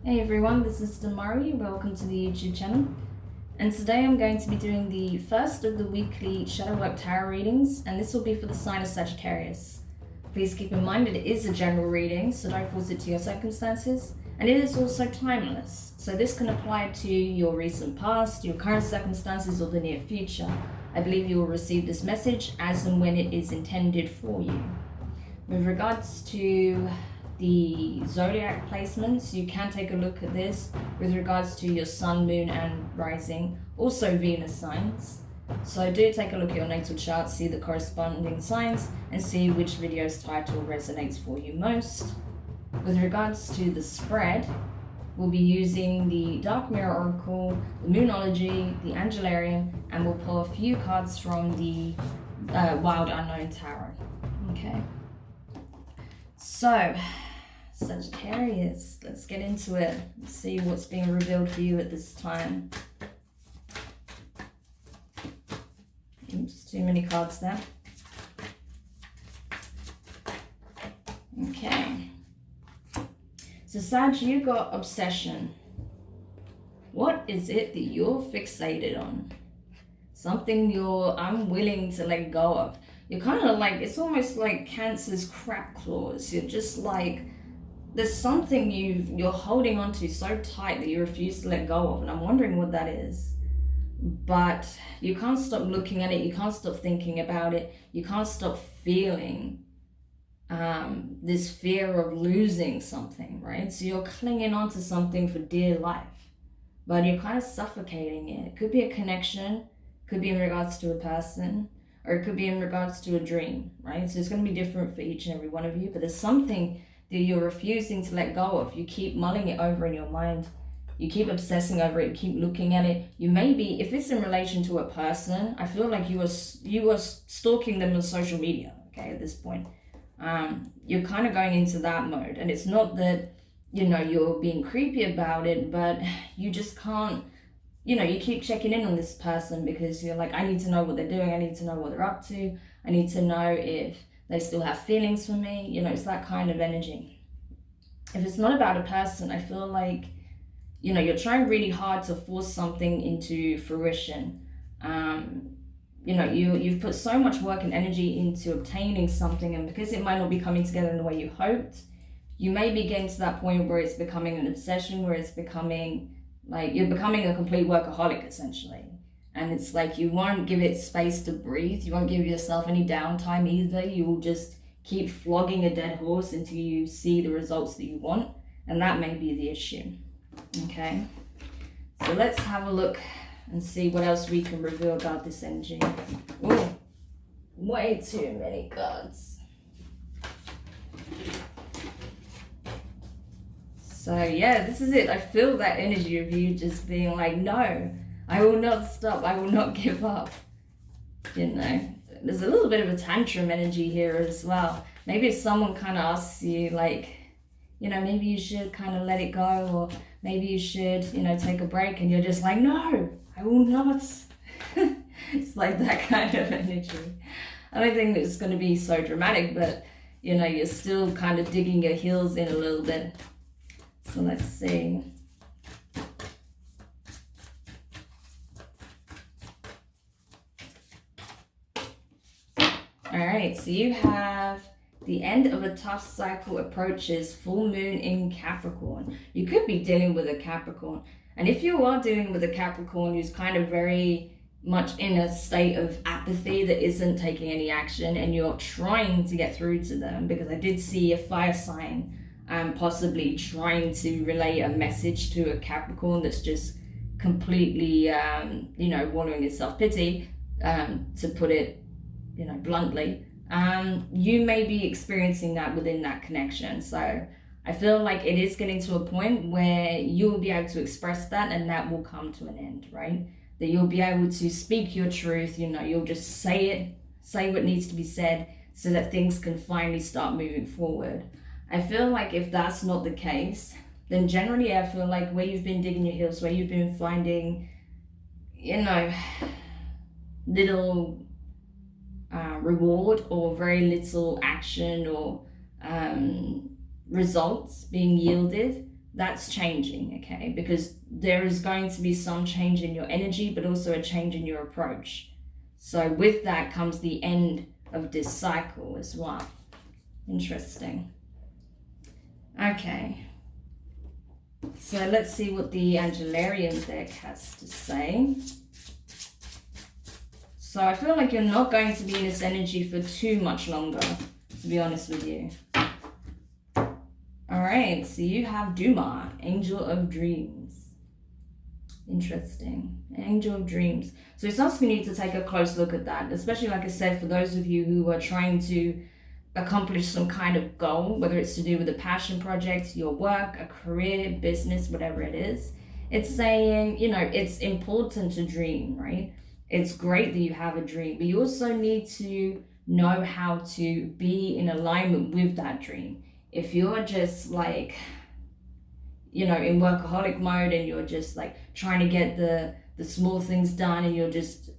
Hey everyone, this is Demari. Welcome to the YouTube channel. And today I'm going to be doing the first of the weekly Shadow Work Tarot readings, and this will be for the sign of Sagittarius. Please keep in mind it is a general reading, so don't force it to your circumstances. And it is also timeless, so this can apply to your recent past, your current circumstances, or the near future. I believe you will receive this message as and when it is intended for you. With regards to the zodiac placements, you can take a look at this with regards to your sun, moon, and rising, also Venus signs. So do take a look at your natal chart, see the corresponding signs, and see which video's title resonates for you most. With regards to the spread, we'll be using the Dark Mirror Oracle, the Moonology, the Angelarium, and we'll pull a few cards from the Wild Unknown Tarot. Okay. So, Sagittarius, let's get into it. Let's see what's being revealed for you at this time. Oops, too many cards there. Okay. So Sag, you got obsession. What is it that you're fixated on? Something you're unwilling to let go of. You're kind of like, it's almost like Cancer's crab claws. You're just like, there's something you're holding on to so tight that you refuse to let go of, and I'm wondering what that is. But you can't stop looking at it, you can't stop thinking about it, you can't stop feeling this fear of losing something, right? So you're clinging on to something for dear life, but you're kind of suffocating it. It could be a connection, could be in regards to a person, or it could be in regards to a dream, right? So it's going to be different for each and every one of you, but there's something that you're refusing to let go of. You keep mulling it over in your mind. You keep obsessing over it. You keep looking at it. You may be, if it's in relation to a person, I feel like you were stalking them on social media, okay, at this point. You're kind of going into that mode. And it's not that, you're being creepy about it, but you just can't, you keep checking in on this person because you're like, I need to know what they're doing. I need to know what they're up to. I need to know if they still have feelings for me. It's that kind of energy. If it's not about a person, I feel like, you're trying really hard to force something into fruition. You've put so much work and energy into obtaining something, and because it might not be coming together in the way you hoped, you may be getting to that point where it's becoming an obsession, where it's becoming like you're becoming a complete workaholic essentially. And it's like you won't give it space to breathe. You won't give yourself any downtime either. You will just keep flogging a dead horse until you see the results that you want. And that may be the issue. Okay. So let's have a look and see what else we can reveal about this energy. Ooh, way too many cards. So yeah, this is it. I feel that energy of you just being like, no, I will not stop. I will not give up. There's a little bit of a tantrum energy here as well. Maybe if someone kind of asks you like, maybe you should kind of let it go, or maybe you should, take a break, and you're just like, no, I will not. It's like that kind of energy. I don't think it's going to be so dramatic, but, you're still kind of digging your heels in a little bit. So let's see. All right, so you have the end of a tough cycle approaches, full moon in Capricorn. You could be dealing with a Capricorn. And if you are dealing with a Capricorn who's kind of very much in a state of apathy that isn't taking any action, and you're trying to get through to them, because I did see a fire sign possibly trying to relay a message to a Capricorn that's just completely, wallowing in self-pity, to put it, bluntly. You may be experiencing that within that connection. So I feel like it is getting to a point where you'll be able to express that, and that will come to an end, right? That you'll be able to speak your truth, you'll just say what needs to be said so that things can finally start moving forward. I feel like if that's not the case, then generally I feel like where you've been digging your heels, where you've been finding, little reward or very little action or results being yielded, that's changing, okay? Because there is going to be some change in your energy, but also a change in your approach. So with that comes the end of this cycle as well. Interesting. Okay. So let's see what the Angelarian deck has to say. So I feel like you're not going to be in this energy for too much longer, to be honest with you. Alright, so you have Demari, Angel of Dreams. Interesting. Angel of Dreams. So it's asking you to take a close look at that, especially like I said, for those of you who are trying to accomplish some kind of goal, whether it's to do with a passion project, your work, a career, business, whatever it is. It's saying, you know, it's important to dream, right? It's great that you have a dream, but you also need to know how to be in alignment with that dream. If you're just like, you know, in workaholic mode and you're just like trying to get the small things done and you're just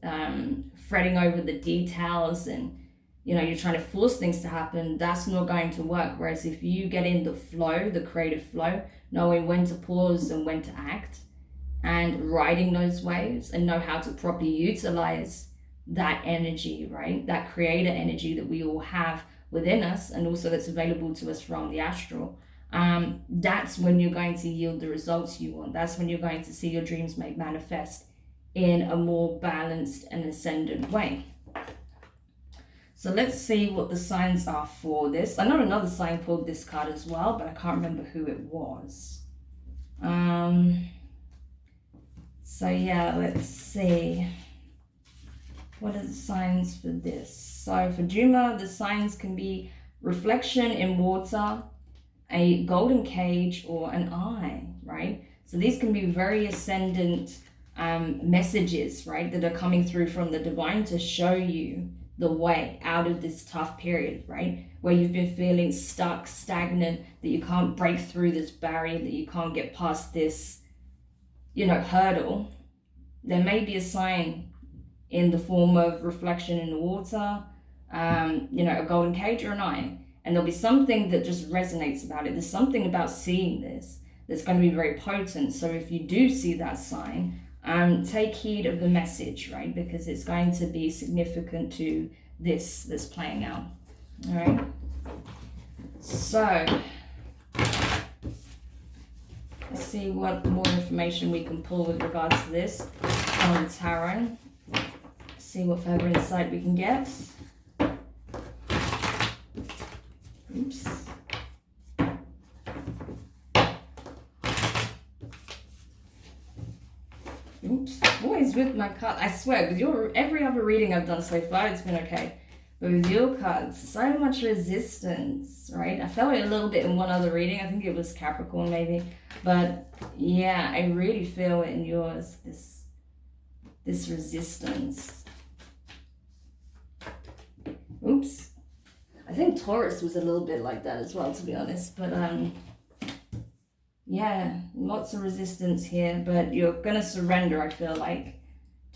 fretting over the details and, you know, you're trying to force things to happen, that's not going to work. Whereas if you get in the flow, the creative flow, knowing when to pause and when to act and riding those waves and know how to properly utilize that energy, right? That creator energy that we all have within us and also that's available to us from the astral. That's when you're going to yield the results you want. That's when you're going to see your dreams made manifest in a more balanced and ascendant way. So let's see what the signs are for this. I know another sign pulled this card as well, but I can't remember who it was. So yeah, let's see. What are the signs for this? So for Demari, the signs can be reflection in water, a golden cage, or an eye, right? So these can be very ascendant messages, right, that are coming through from the divine to show you the way out of this tough period, right? Where you've been feeling stuck, stagnant, that you can't break through this barrier, that you can't get past this, you know, hurdle. There may be a sign in the form of reflection in the water, you know, a golden cage or an eye. And there'll be something that just resonates about it. There's something about seeing this that's going to be very potent. So if you do see that sign, take heed of the message, right? Because it's going to be significant to this that's playing out. All right. So let's see what more information we can pull with regards to this on the tarot. See what further insight we can get. Oops. Oops. Always with my card. I swear, with your every other reading I've done so far, it's been okay. But with your cards, so much resistance, right? I felt it a little bit in one other reading. I think it was Capricorn maybe. But yeah, I really feel it in yours, this resistance. Oops. I think Taurus was a little bit like that as well, to be honest. But yeah, lots of resistance here, but you're gonna surrender, I feel like,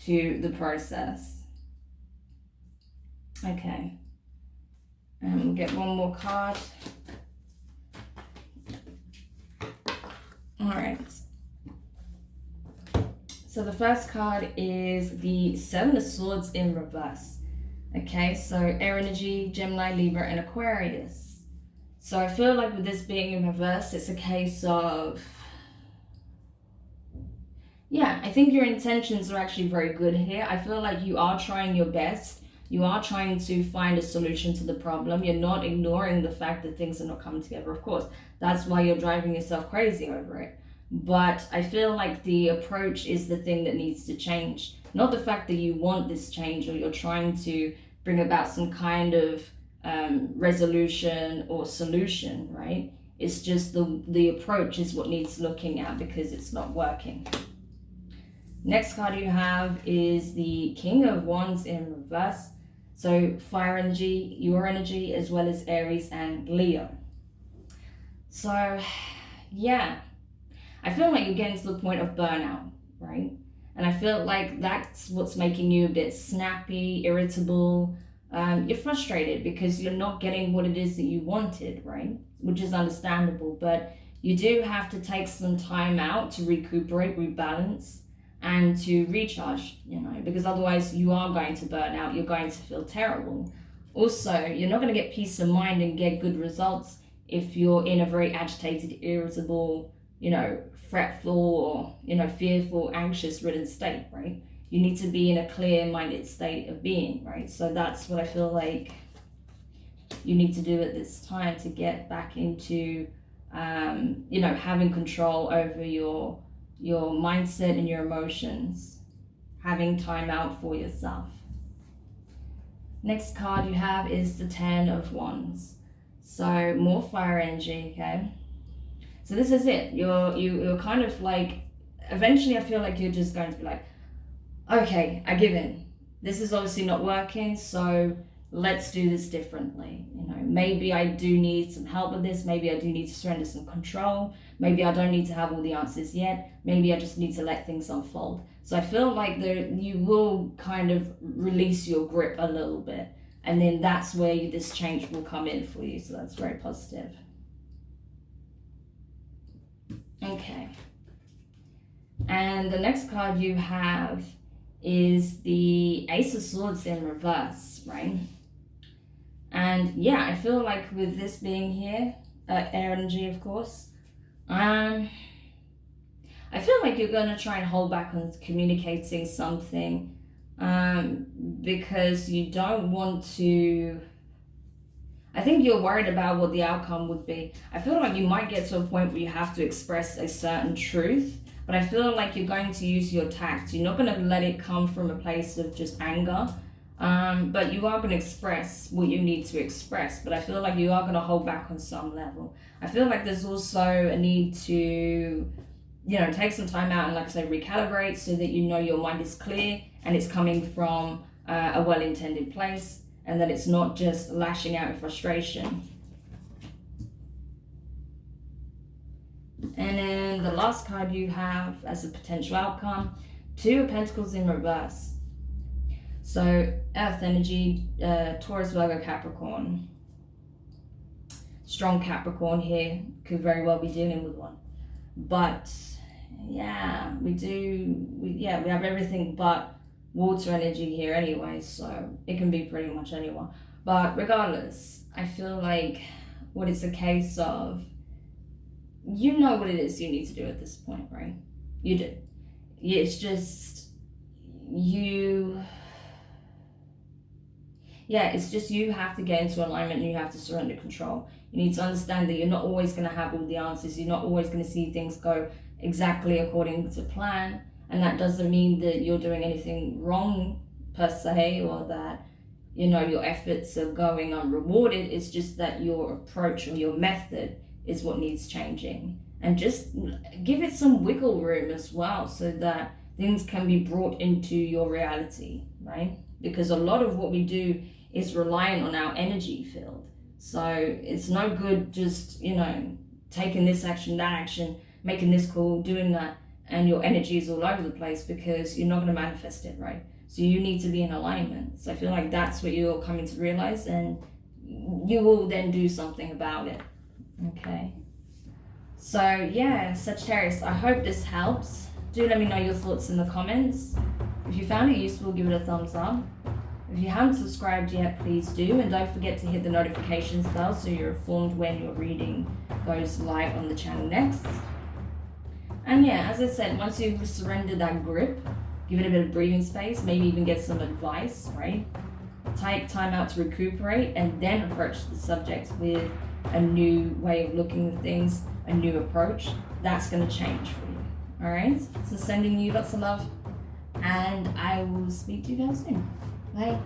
to the process. Okay. And we'll get one more card. All right. So the first card is the Seven of Swords in reverse. Okay, so air energy, Gemini, Libra, and Aquarius. So I feel like with this being in reverse, it's a case of, yeah, I think your intentions are actually very good here. I feel like you are trying your best. You are trying to find a solution to the problem. You're not ignoring the fact that things are not coming together. Of course, that's why you're driving yourself crazy over it. But I feel like the approach is the thing that needs to change. Not the fact that you want this change or you're trying to bring about some kind of resolution or solution, right? It's just the approach is what needs looking at because it's not working. Next card you have is the King of Wands in reverse. So fire energy, your energy, as well as Aries and Leo. So yeah, I feel like you're getting to the point of burnout, right? And I feel like that's what's making you a bit snappy, irritable. You're frustrated because you're not getting what it is that you wanted, right? Which is understandable, but you do have to take some time out to recuperate, rebalance, and to recharge, you know, because otherwise you are going to burn out, you're going to feel terrible. Also, you're not going to get peace of mind and get good results if you're in a very agitated, irritable, you know, fretful, or, you know, fearful, anxious ridden state, right? You need to be in a clear-minded state of being, right? So that's what I feel like you need to do at this time to get back into, you know, having control over your mindset and your emotions, having time out for yourself. Next card you have is the 10 of Wands. So more fire energy, okay? So this is it. You're kind of like, eventually I feel like you're just going to be like, okay, I give in. This is obviously not working, so let's do this differently. You know, maybe I do need some help with this. Maybe I do need to surrender some control. Maybe I don't need to have all the answers yet. Maybe I just need to let things unfold. So I feel like you will kind of release your grip a little bit. And then that's where this change will come in for you. So that's very positive. Okay. And the next card you have is the Ace of Swords in reverse, right? And yeah, I feel like with this being here, air energy, of course, I feel like you're going to try and hold back on communicating something because you don't want to, I think you're worried about what the outcome would be. I feel like you might get to a point where you have to express a certain truth, but I feel like you're going to use your tact. You're not going to let it come from a place of just anger. But you are going to express what you need to express, but I feel like you are going to hold back on some level. I feel like there's also a need to, you know, take some time out and, like I say, recalibrate so that you know your mind is clear and it's coming from a well-intended place, and that it's not just lashing out in frustration. And then the last card you have as a potential outcome, 2 of Pentacles in reverse. So Earth energy, Taurus, Virgo, Capricorn. Strong Capricorn here, could very well be dealing with one. But yeah, we have everything but water energy here anyway, so it can be pretty much anyone. But regardless, I feel like what it's a case of, you know what it is you need to do at this point, right? You do. It's just it's just you have to get into alignment and you have to surrender control. You need to understand that you're not always going to have all the answers. You're not always going to see things go exactly according to plan. And that doesn't mean that you're doing anything wrong per se, or that, you know, your efforts are going unrewarded. It's just that your approach or your method is what needs changing. And just give it some wiggle room as well, so that things can be brought into your reality, right? Because a lot of what we do is reliant on our energy field. So it's no good just, you know, taking this action, that action, making this call, doing that, and your energy is all over the place, because you're not going to manifest it, right? So you need to be in alignment. So I feel like that's what you're coming to realize, and you will then do something about it. Okay. So yeah, Sagittarius, I hope this helps. Do let me know your thoughts in the comments. If you found it useful, give it a thumbs up. If you haven't subscribed yet, please do. And don't forget to hit the notifications bell so you're informed when your reading goes live on the channel next. And yeah, as I said, once you've surrendered that grip, give it a bit of breathing space, maybe even get some advice, right? Take time out to recuperate, and then approach the subject with a new way of looking at things, a new approach. That's going to change for you. All right? So sending you lots of love, and I will speak to you guys soon. Bye.